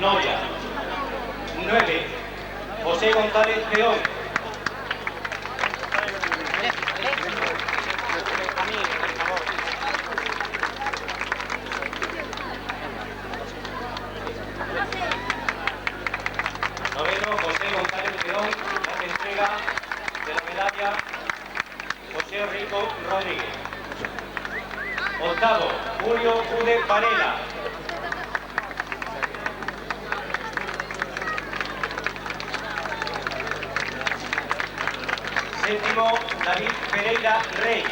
Noria. 9, José González Peón. 9º, José González Peón, la entrega de la medalla José Rico Rodríguez. 8º, Julio Ude Varela. 7º, David Pereira Rey.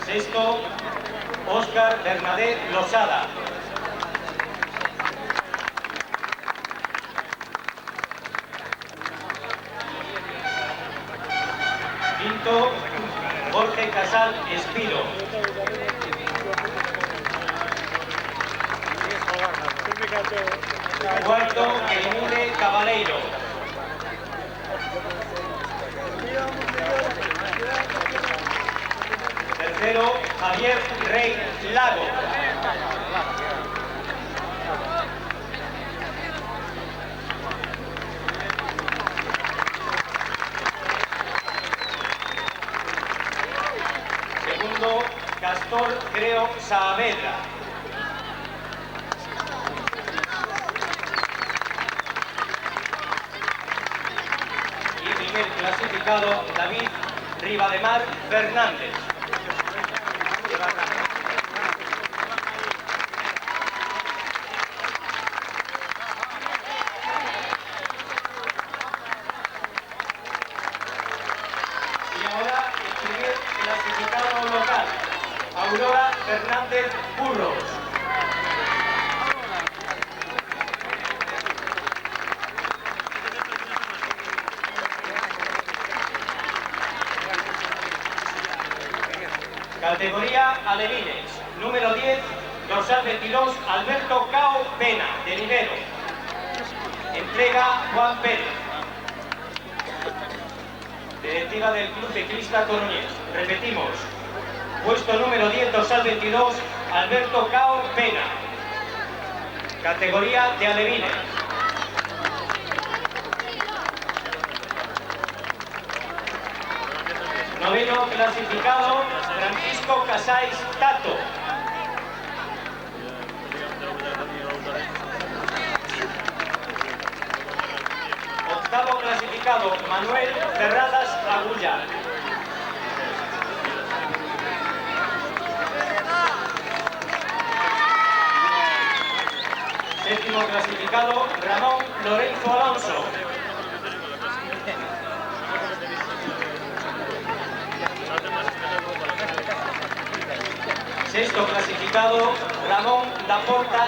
6º, Óscar Bernadette Losada. 5º, Jorge Casal Espino. 4º, Elimune Cabaleiro. 3º, Javier Rey Lago. 2º, Castor Creo Saavedra. 1º clasificado, David Rivademar Fernández. Y ahora el primer clasificado local, Aurora Fernández Burros. Categoría alevines, número 10, dorsal 22, Alberto Cao Pena, de Rivero. Entrega Juan Pérez. Directiva del Club Ciclista Coruñés. Repetimos, puesto número 10, dorsal 22, Alberto Cao Pena. Categoría de alevines. Noveno clasificado, Francisco Casais Tato. Octavo clasificado, Manuel Ferradas Agulla. Séptimo clasificado, Ramón Lorenzo Alonso. Sexto clasificado, Ramón Laporta.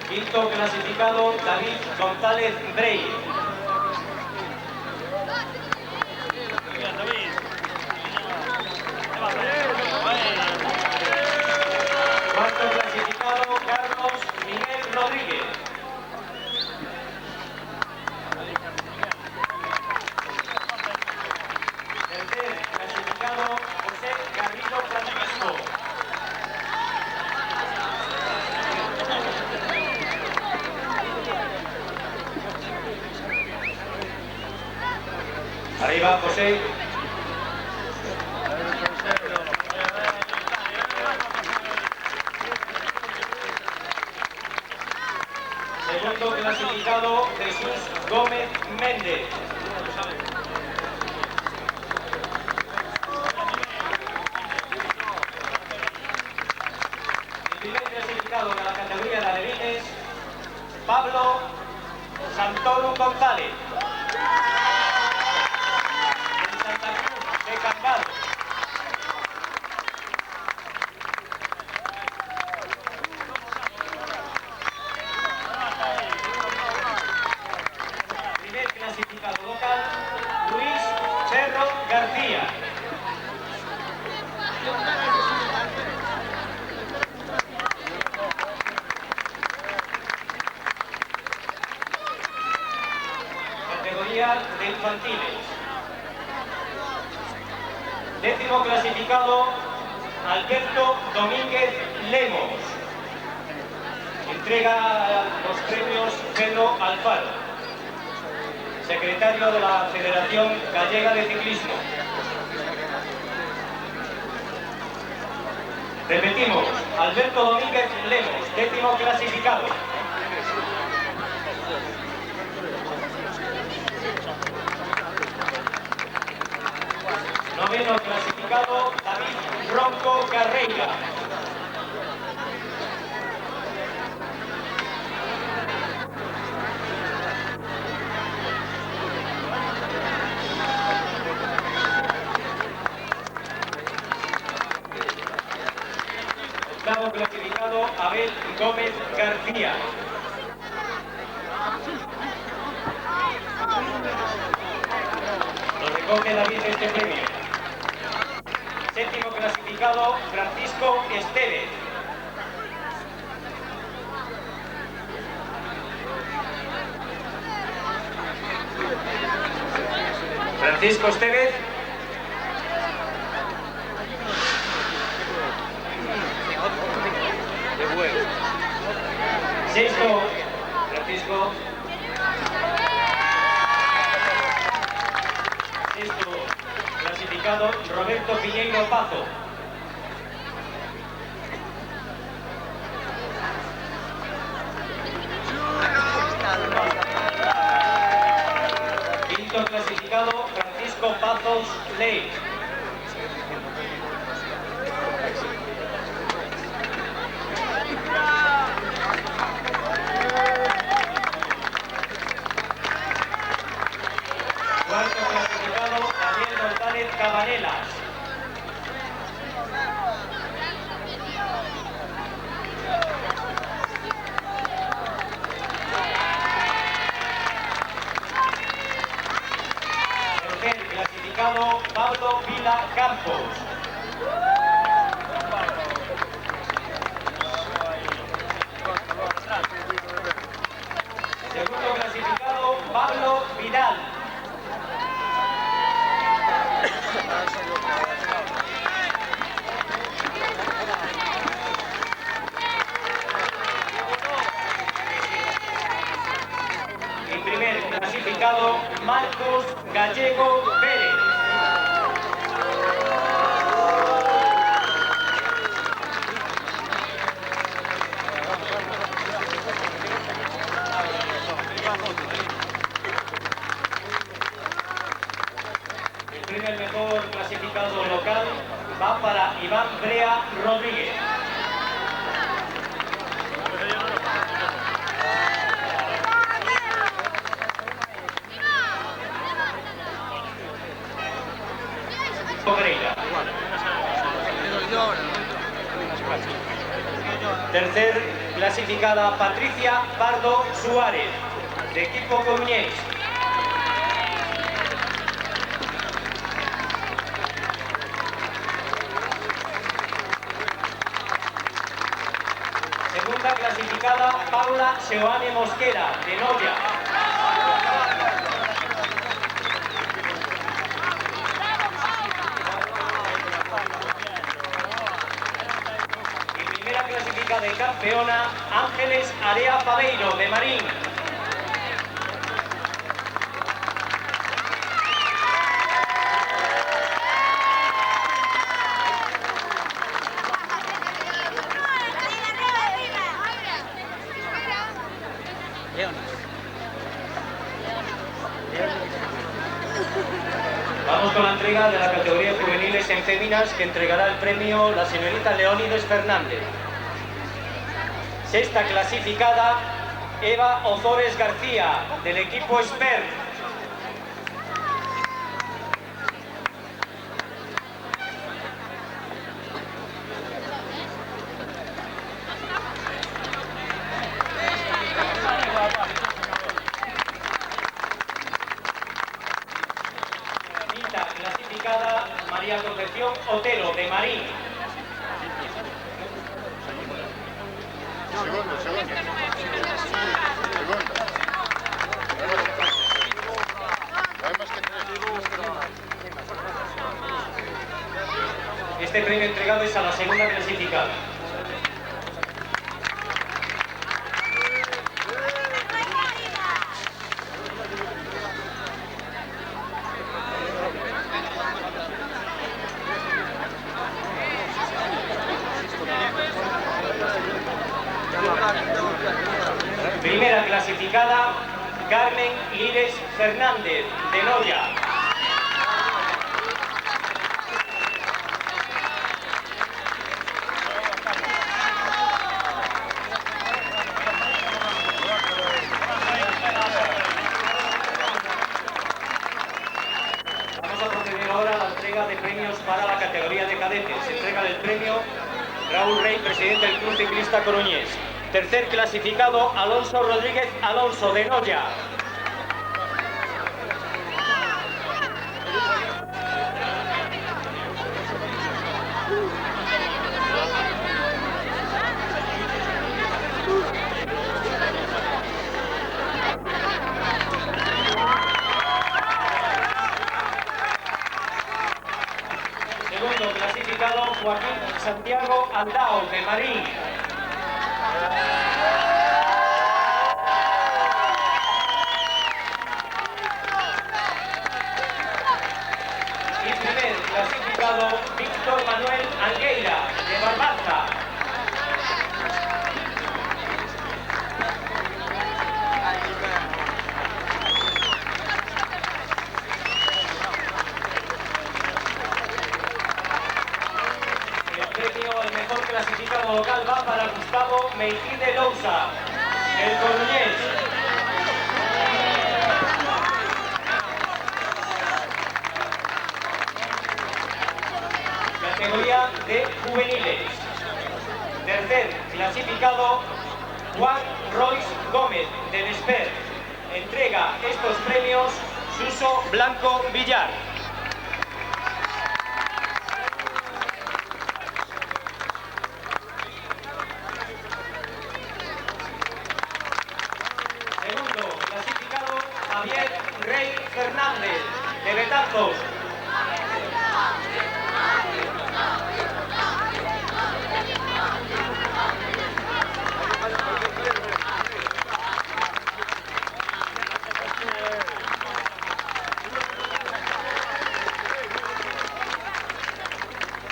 Quinto clasificado, David González Brey. Cuarto clasificado, Carlos Miguel Rodríguez. Tercer clasificado, José Garrido Francisco. Arriba, José. Segundo clasificado, Jesús Gómez Méndez. El primer clasificado de la categoría de alevines, Pablo Santoro González. De Santa Cruz de Cambados. Primer clasificado local, Luis Cerro García. Mundial de Infantiles. 10º clasificado, Alberto Domínguez Lemos. Entrega los premios Pedro Alfaro, secretario de la Federación Gallega de Ciclismo. Repetimos, Alberto Domínguez Lemos, 10º clasificado. Noveno clasificado, David Ronco Carreira. Octavo clasificado, Abel Gómez García. Lo recoge David este premio. Séptimo clasificado, Francisco Estevez. Francisco Estevez. Sexto, Francisco. Sexto clasificado, Roberto Piñeiro Pazo. Quinto clasificado, Francisco Pazos Ley. Cuarto clasificado, Daniel González Cabanelas. Tercer clasificado, Pablo Vila Campos. Segundo clasificado, Pablo Vidal. Y primer clasificado, Marcos Gallego Pérez. El primer mejor clasificado local va para Iván Brea Rodríguez. Tercer clasificada, Patricia Pardo Suárez, de equipo coruñés. Segunda clasificada, Paula Seoane Mosquera, de Noya. Clasifica de campeona, Ángeles Area Paveiro, de Marín. Vamos con la entrega de la categoría juveniles en féminas, que entregará el premio la señorita Leónides Fernández. Sexta clasificada, Eva Ozores García, del equipo Esper. Quinta clasificada, María Concepción Otero, de Marín. Este premio entregado es a la segunda clasificada. Primera clasificada, Carmen Lires Fernández, de Noya. Vamos a proceder ahora a la entrega de premios para la categoría de cadetes. Se entrega el premio Raúl Rey, presidente del Club Ciclista Coruñés. Tercer clasificado, Alonso Rodríguez Alonso, de Noya. Segundo clasificado, Joaquín Santiago Aldao, de Marín. Y primer clasificado, Víctor Manuel Angueira, de Barbaza. El premio al mejor clasificado local va para Gustavo Meijide Lousa, del Coruñés. Categoría de juveniles. Tercer clasificado, Juan Royce Gómez, del Esper. Entrega estos premios Suso Blanco Villar. Segundo clasificado, Javier Rey Fernández, de Betanzos.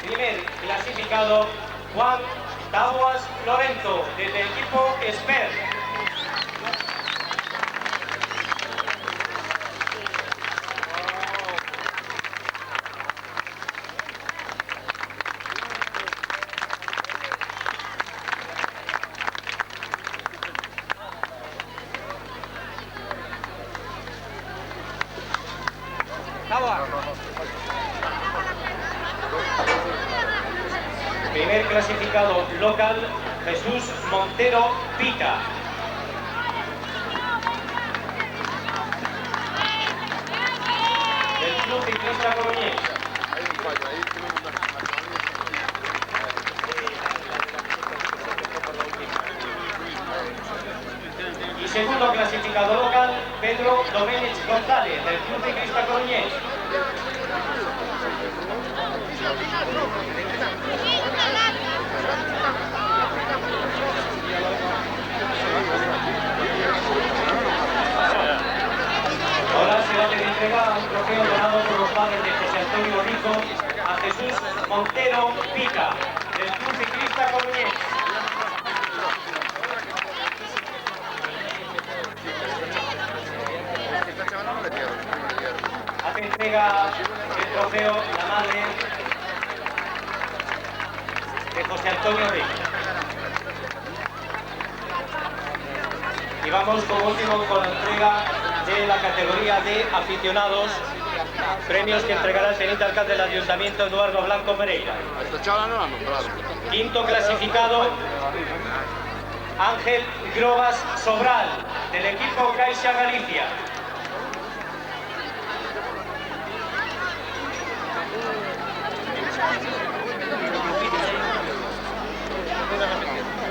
Primer clasificado, Juan Taboas Lorenzo, desde el equipo Esper. Primer clasificado local, Jesús Montero Pita. Del Club Ciclista Coruñés. Y segundo clasificado local, Pedro Doménech González, del Club Ciclista Coruñés. Ahora se va a entregar un trofeo donado por los padres de José Antonio Rico a Jesús Montero Pica, del Club Ciclista Coruñés. Hace entrega el trofeo la madre de José Antonio Rico. Y vamos como último con la entrega de la categoría de aficionados, premios que entregará el teniente alcalde del Ayuntamiento, Eduardo Blanco Pereira. Quinto clasificado, Ángel Grobas Sobral, del equipo Caixa Galicia.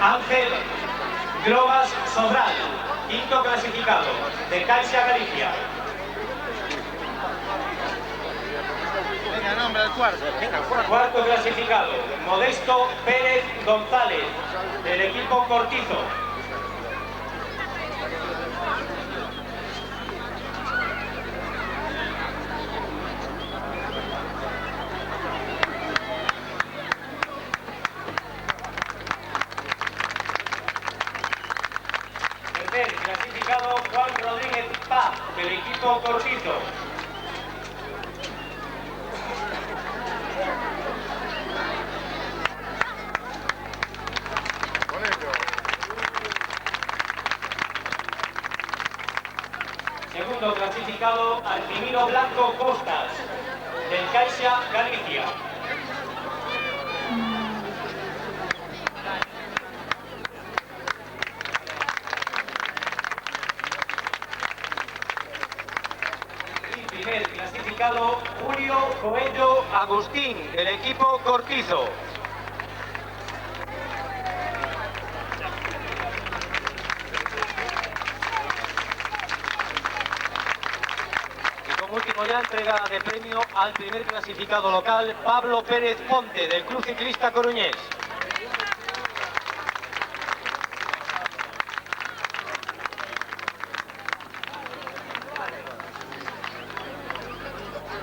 Ángel Grobas Sobral, quinto clasificado, de Caixa Galicia. Cuarto clasificado, Modesto Pérez González, del equipo Cortizo. Tercer clasificado, Juan Rodríguez Paz, del equipo Cortizo. Segundo clasificado, Artimiro Blanco Costas, del Caixa Galicia. Y primer clasificado, Julio Coello Agustín, del equipo Cortizo. Último ya, entrega de premio al primer clasificado local, Pablo Pérez Ponte, del Club Ciclista Coruñés.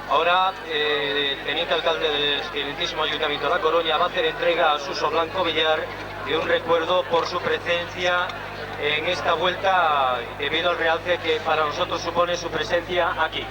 Ahora, el teniente alcalde del excelentísimo Ayuntamiento de La Coruña va a hacer entrega a Suso Blanco Villar de un recuerdo por su presencia en esta vuelta, debido al realce que para nosotros supone su presencia aquí.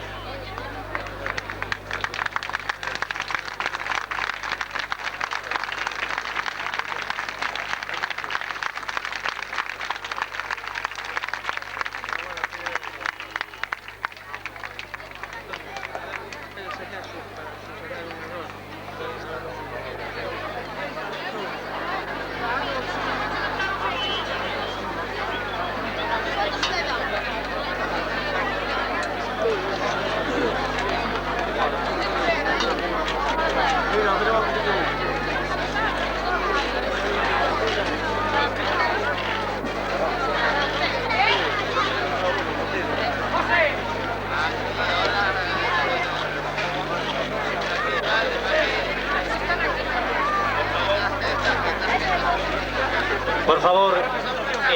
Por favor,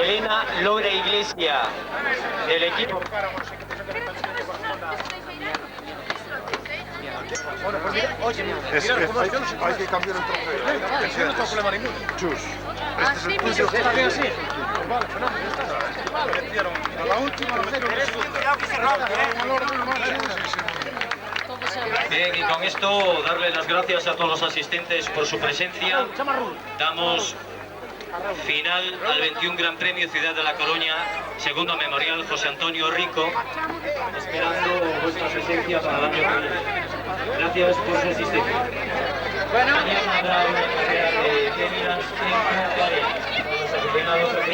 Elena Lore Iglesia, del equipo. Hay que cambiar el trofeo. No está problema ninguno. Chus. Este es el tuyo. ¿Está bien así? Vale, fenómeno. A la última lo metieron en segunda. Bien, y con esto darle las gracias a todos los asistentes por su presencia. Damos final al 21 Gran Premio Ciudad de La Coruña, segundo memorial José Antonio Rico, esperando vuestra presencia para el año que viene. Gracias por su asistencia. Mañana habrá una carrera de Emirates en Punta Arenas. Los aficionados